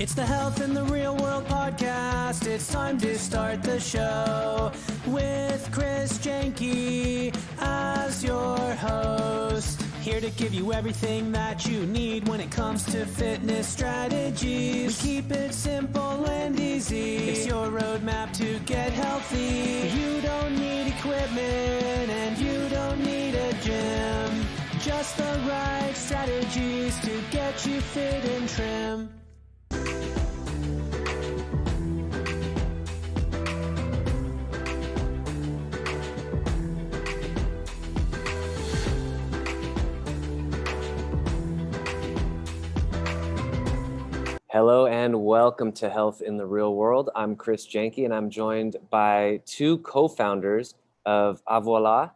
It's the Health in the Real World podcast. It's time to start the show with Janke as your host. Here to give you everything that you need when it comes to fitness strategies. We keep it simple and easy. It's your roadmap to get healthy. You don't need equipment and you don't need a gym. Just the right strategies to get you fit and trim. Hello and welcome to Health in the Real World. I'm Janke and I'm joined by two co-founders of Avocado Oil,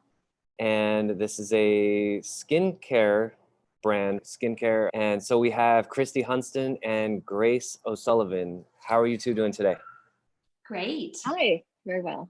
and this is a skincare brand, And so we have Kristy Hunston and Grace O'Sullivan. How are you two doing today? Great. Hi, very well.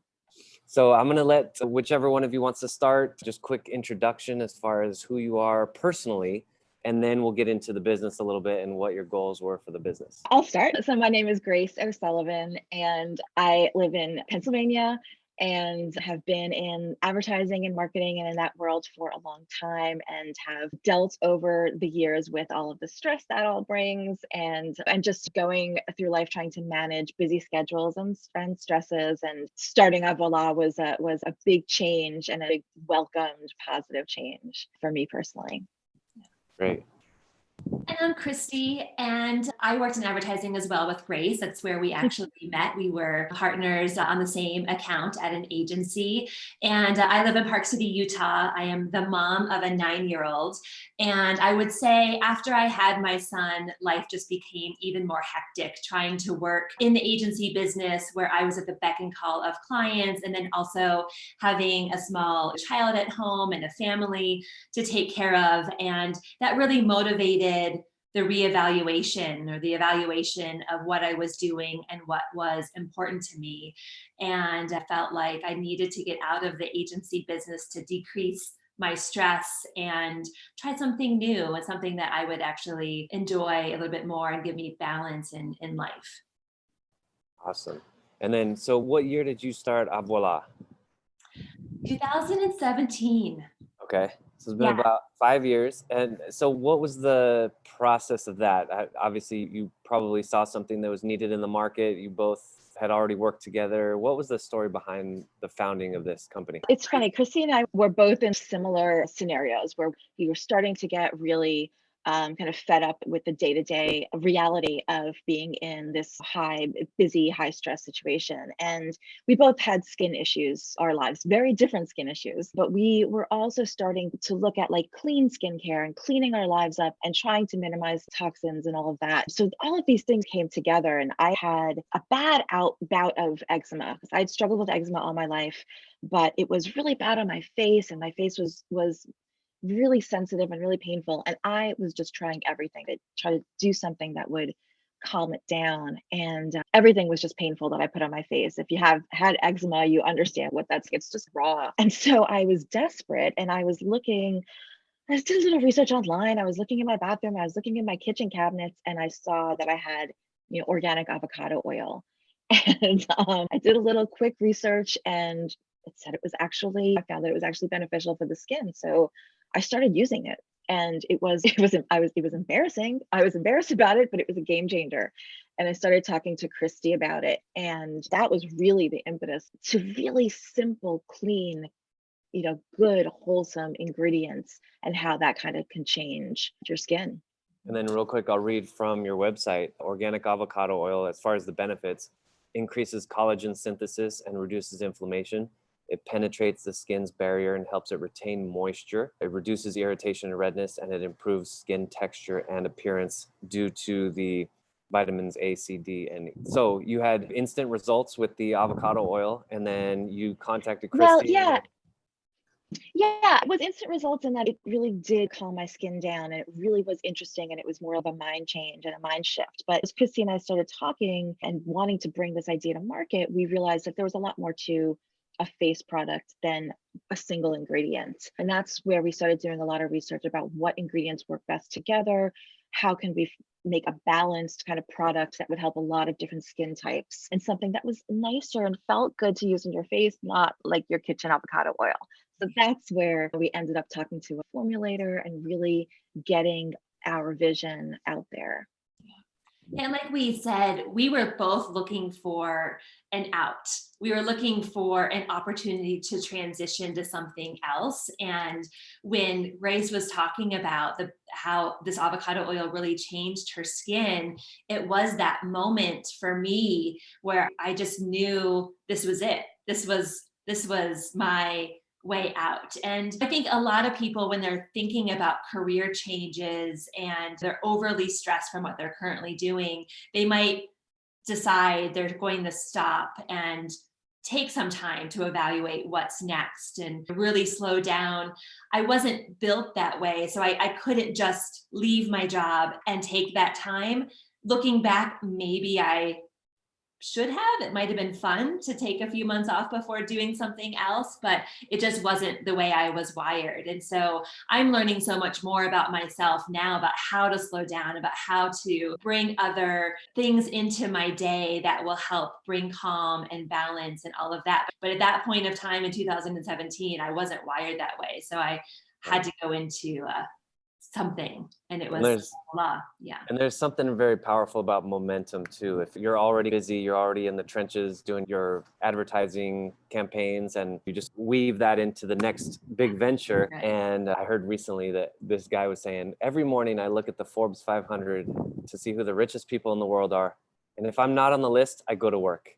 So I'm going to let whichever one of you wants to start, just quick introduction as far as who you are personally. And then we'll get into the business a little bit and what your goals were for the business. I'll start. So my name is Grace O'Sullivan and I live in Pennsylvania and have been in advertising and marketing and in that world for a long time and have dealt over the years with all of the stress that all brings and just going through life trying to manage busy schedules and stresses. And starting Avocado was a big change and a big welcomed positive change for me personally. Great. And I'm Kristy, and I worked in advertising as well with Grace. That's where we actually met. We were partners on the same account at an agency. And I live in Park City, Utah. I am the mom of a 9-year-old. And I would say after I had my son, life just became even more hectic, trying to work in the agency business where I was at the beck and call of clients, and then also having a small child at home and a family to take care of. And that really motivated the reevaluation or the evaluation of what I was doing and what was important to me. And I felt like I needed to get out of the agency business to decrease my stress and try something new and something that I would actually enjoy a little bit more and give me balance in life. Awesome. And then, so what year did you start Avocado? 2017. Okay. So it's been about 5 years. And so what was the process of that? Obviously, you probably saw something that was needed in the market. You both had already worked together. What was the story behind the founding of this company? It's funny, Kristy and I were both in similar scenarios where we were starting to get really kind of fed up with the day-to-day reality of being in this busy, high stress situation. And we both had skin issues our lives, very different skin issues, but we were also starting to look at like clean skincare and cleaning our lives up and trying to minimize toxins and all of that. So all of these things came together and I had a bad bout of eczema because I'd struggled with eczema all my life, but it was really bad on my face and my face was really sensitive and really painful. And I was just trying everything to try to do something that would calm it down. And everything was just painful that I put on my face. If you have had eczema, you understand what it's just raw. And so I was desperate and I did a little research online. I was looking in my bathroom, I was looking in my kitchen cabinets, and I saw that I had, organic avocado oil. And I did a little quick research and I found that it was actually beneficial for the skin. So I started using it and it was embarrassing. I was embarrassed about it, but it was a game changer. And I started talking to Kristy about it. And that was really the impetus to really simple, clean, good, wholesome ingredients and how that kind of can change your skin. And then real quick, I'll read from your website. Organic avocado oil, as far as the benefits, increases collagen synthesis and reduces inflammation. It penetrates the skin's barrier and helps it retain moisture. It reduces irritation and redness, and it improves skin texture and appearance due to the vitamins A, C, D, and E. So you had instant results with the avocado oil, and then you contacted Kristy. Well, yeah, it was instant results in that it really did calm my skin down, and it really was interesting, and it was more of a mind change and a mind shift. But as Kristy and I started talking and wanting to bring this idea to market, we realized that there was a lot more to a face product than a single ingredient. And that's where we started doing a lot of research about what ingredients work best together. How can we make a balanced kind of product that would help a lot of different skin types, and something that was nicer and felt good to use on your face, not like your kitchen avocado oil. So that's where we ended up talking to a formulator and really getting our vision out there. And like we said, we were both looking for an out. We were looking for an opportunity to transition to something else. And when Grace was talking about how this avocado oil really changed her skin, it was that moment for me where I just knew this was it. This was my way out. And I think a lot of people, when they're thinking about career changes and they're overly stressed from what they're currently doing, they might decide they're going to stop and take some time to evaluate what's next and really slow down. I wasn't built that way, so I couldn't just leave my job and take that time. Looking back, maybe I should have. It might have been fun to take a few months off before doing something else, but it just wasn't the way I was wired. And so I'm learning so much more about myself now, about how to slow down, about how to bring other things into my day that will help bring calm and balance and all of that. But at that point of time in 2017, I wasn't wired that way. So I had to go into something, and it was law. Yeah. And there's something very powerful about momentum too. If you're already busy, you're already in the trenches doing your advertising campaigns, and you just weave that into the next big venture. Right. And I heard recently that this guy was saying, every morning I look at the Forbes 500 to see who the richest people in the world are. And if I'm not on the list, I go to work.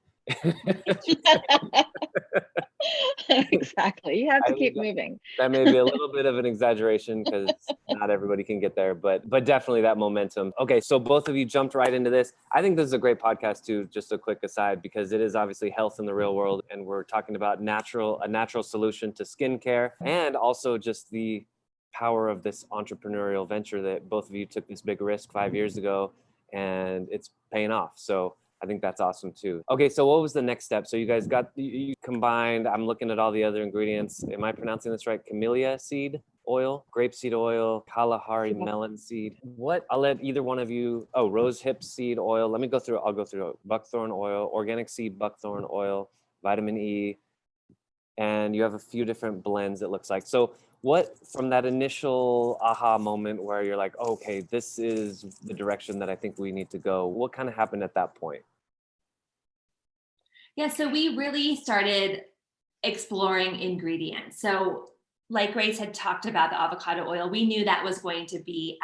Exactly. You have to keep moving. That may be a little bit of an exaggeration because not everybody can get there, but definitely that momentum. Okay, so both of you jumped right into this. I think this is a great podcast too, just a quick aside, because it is obviously health in the real world, and we're talking about a natural solution to skincare, and also just the power of this entrepreneurial venture that both of you took this big risk 5 years ago, and it's paying off. So I think that's awesome too. Okay, so what was the next step? So you guys you combined, I'm looking at all the other ingredients. Am I pronouncing this right? Camellia seed oil, grapeseed oil, Kalahari melon seed. I'll let either one of you, rose hip seed oil. I'll go through buckthorn oil, organic seed buckthorn oil, vitamin E, and you have a few different blends it looks like. So what, from that initial aha moment where you're like, okay, this is the direction that I think we need to go, what kind of happened at that point? Yeah, so we really started exploring ingredients. So like Grace had talked about the avocado oil, we knew that was going to be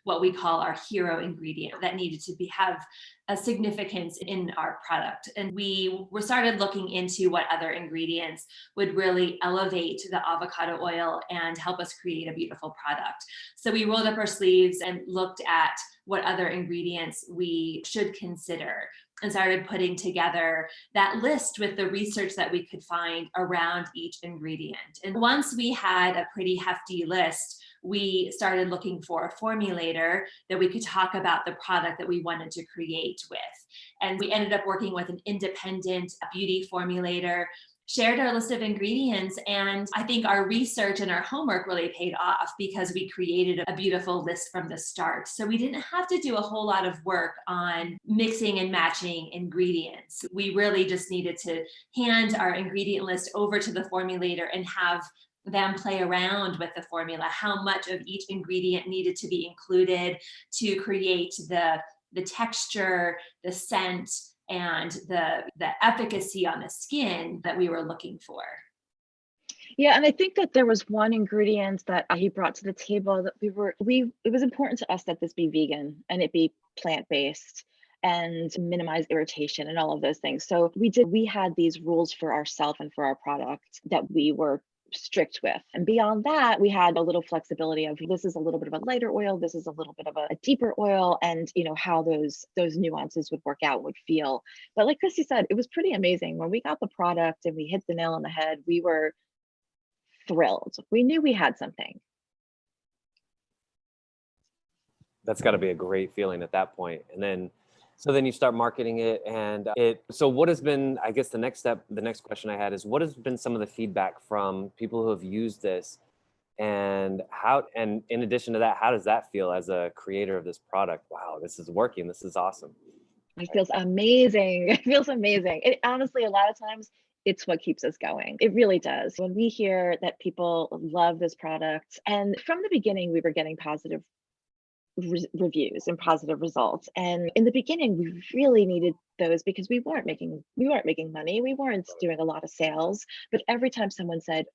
what we call our hero ingredient that needed to have a significance in our product. And we started looking into what other ingredients would really elevate the avocado oil and help us create a beautiful product. So we rolled up our sleeves and looked at what other ingredients we should consider, and started putting together that list with the research that we could find around each ingredient. And once we had a pretty hefty list, we started looking for a formulator that we could talk about the product that we wanted to create with. And we ended up working with an independent beauty formulator, shared our list of ingredients, and I think our research and our homework really paid off because we created a beautiful list from the start. So we didn't have to do a whole lot of work on mixing and matching ingredients. We really just needed to hand our ingredient list over to the formulator and have them play around with the formula, how much of each ingredient needed to be included to create the texture, the scent, and the efficacy on the skin that we were looking for. Yeah, and I think that there was one ingredient that he brought to the table that it was important to us that this be vegan and it be plant-based and minimize irritation and all of those things. So we had these rules for ourselves and for our product that we were strict with. And beyond that, we had a little flexibility of, this is a little bit of a lighter oil, this is a little bit of a deeper oil, and how those nuances would work out, would feel. But like Kristy said, it was pretty amazing. When we got the product and we hit the nail on the head, we were thrilled. We knew we had something. That's got to be a great feeling at that point. And then you start marketing it, and so what has been, I guess the next question I had is, what has been some of the feedback from people who have used this And in addition to that, how does that feel as a creator of this product? Wow, this is working. This is awesome. It feels amazing. It feels amazing. It honestly, a lot of times, it's what keeps us going. It really does. When we hear that people love this product, and from the beginning, we were getting positive reviews and positive results. And in the beginning, we really needed those because we weren't making money. We weren't doing a lot of sales. But every time someone said,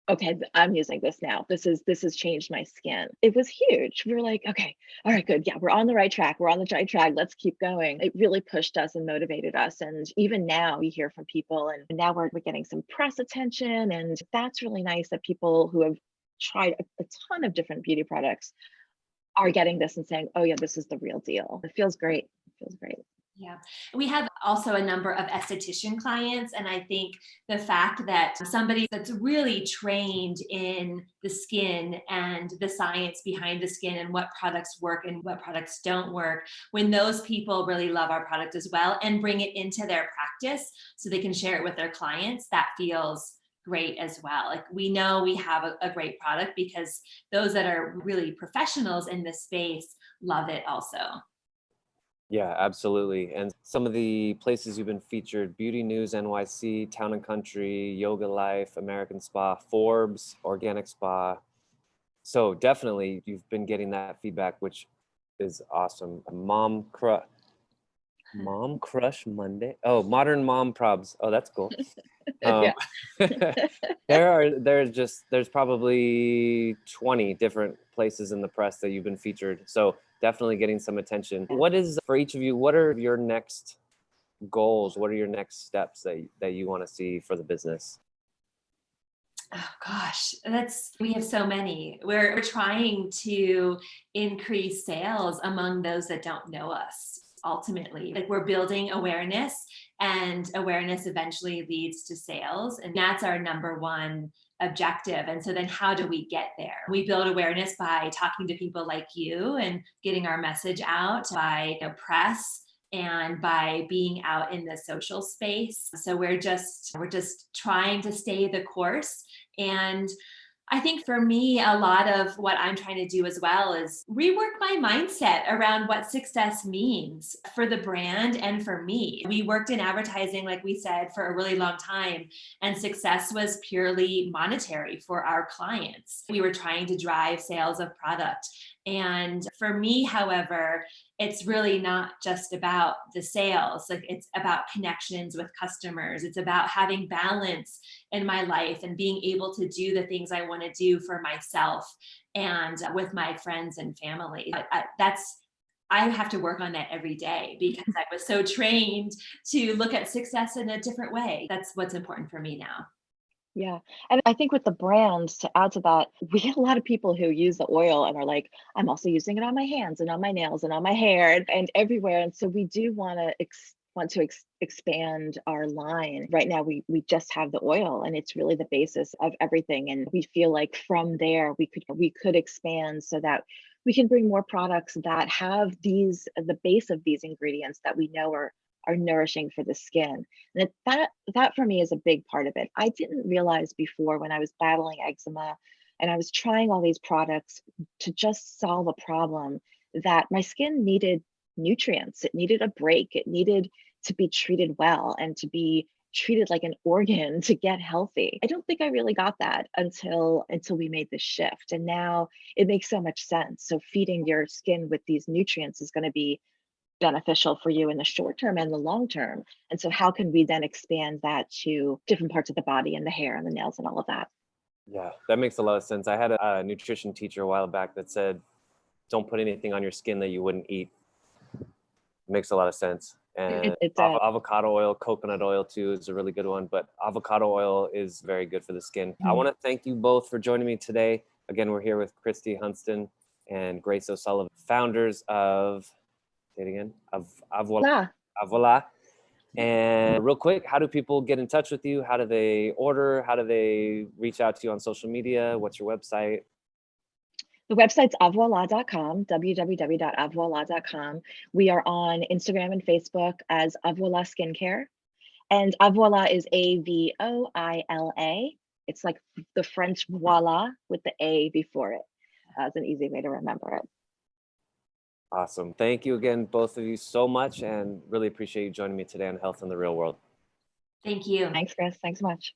okay, I'm using this now. This has changed my skin. It was huge. We were like, okay, all right, good. Yeah, we're on the right track. We're on the right track. Let's keep going. It really pushed us and motivated us. And even now we hear from people, and now we're getting some press attention. And that's really nice that people who have tried a ton of different beauty products are getting this and saying, oh yeah, this is the real deal. It feels great. It feels great. Yeah. We have also a number of esthetician clients. And I think the fact that somebody that's really trained in the skin and the science behind the skin and what products work and what products don't work, when those people really love our product as well and bring it into their practice so they can share it with their clients, that feels great as well. Like we know we have a great product because those that are really professionals in this space love it also. Yeah, absolutely. And some of the places you've been featured: Beauty News NYC, Town and Country, Yoga Life, American Spa, Forbes, Organic Spa. So definitely you've been getting that feedback, which is awesome. Mom Crush Monday. Oh, Modern Mom Probs. Oh, that's cool. Yeah. There's probably 20 different places in the press that you've been featured. So definitely getting some attention. What is, for each of you, what are your next goals? What are your next steps that you want to see for the business? Oh gosh, we have so many. We're trying to increase sales among those that don't know us. Ultimately, like we're building awareness, and awareness eventually leads to sales. And that's our number one objective. And so then how do we get there? We build awareness by talking to people like you and getting our message out by press and by being out in the social space. So we're just trying to stay the course. And I think for me, a lot of what I'm trying to do as well is rework my mindset around what success means for the brand and for me. We worked in advertising, like we said, for a really long time, and success was purely monetary for our clients. We were trying to drive sales of product. And for me, however, it's really not just about the sales. Like it's about connections with customers. It's about having balance in my life and being able to do the things I want to do for myself and with my friends and family. I have to work on that every day because I was so trained to look at success in a different way. That's what's important for me now. Yeah. And I think with the brands, to add to that, we get a lot of people who use the oil and are like, I'm also using it on my hands and on my nails and on my hair and everywhere. And so we do want to expand our line. Right now, we just have the oil, and it's really the basis of everything. And we feel like from there we could expand so that we can bring more products that have the base of these ingredients that we know are nourishing for the skin. And that for me is a big part of it. I didn't realize before, when I was battling eczema and I was trying all these products to just solve a problem, that my skin needed nutrients. It needed a break. It needed to be treated well and to be treated like an organ to get healthy. I don't think I really got that until we made this shift. And now it makes so much sense. So feeding your skin with these nutrients is going to be beneficial for you in the short term and the long term. And so how can we then expand that to different parts of the body and the hair and the nails and all of that? Yeah, that makes a lot of sense. I had a nutrition teacher a while back that said, don't put anything on your skin that you wouldn't eat. It makes a lot of sense. And avocado oil, coconut oil too is a really good one, but avocado oil is very good for the skin. I want to thank you both for joining me today. Again, we're here with Kristy Hunston and Grace O'Sullivan, founders of, say it again, of Avola. And real quick, how do people get in touch with you? How do they order? How do they reach out to you on social media? What's your website? The website's avoila.com, www.avoila.com. We are on Instagram and Facebook as Avoila Skincare. And Avoila is Avoila. It's like the French voila with the A before it. That's an easy way to remember it. Awesome. Thank you again, both of you, so much, and really appreciate you joining me today on Health in the Real World. Thank you. Thanks, Chris. Thanks so much.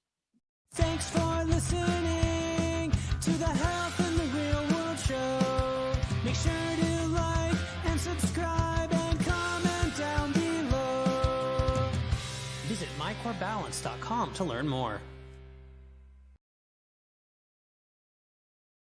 Thanks for listening to the Health in the Real World show. Make sure to like and subscribe and comment down below. Visit mycorebalance.com to learn more.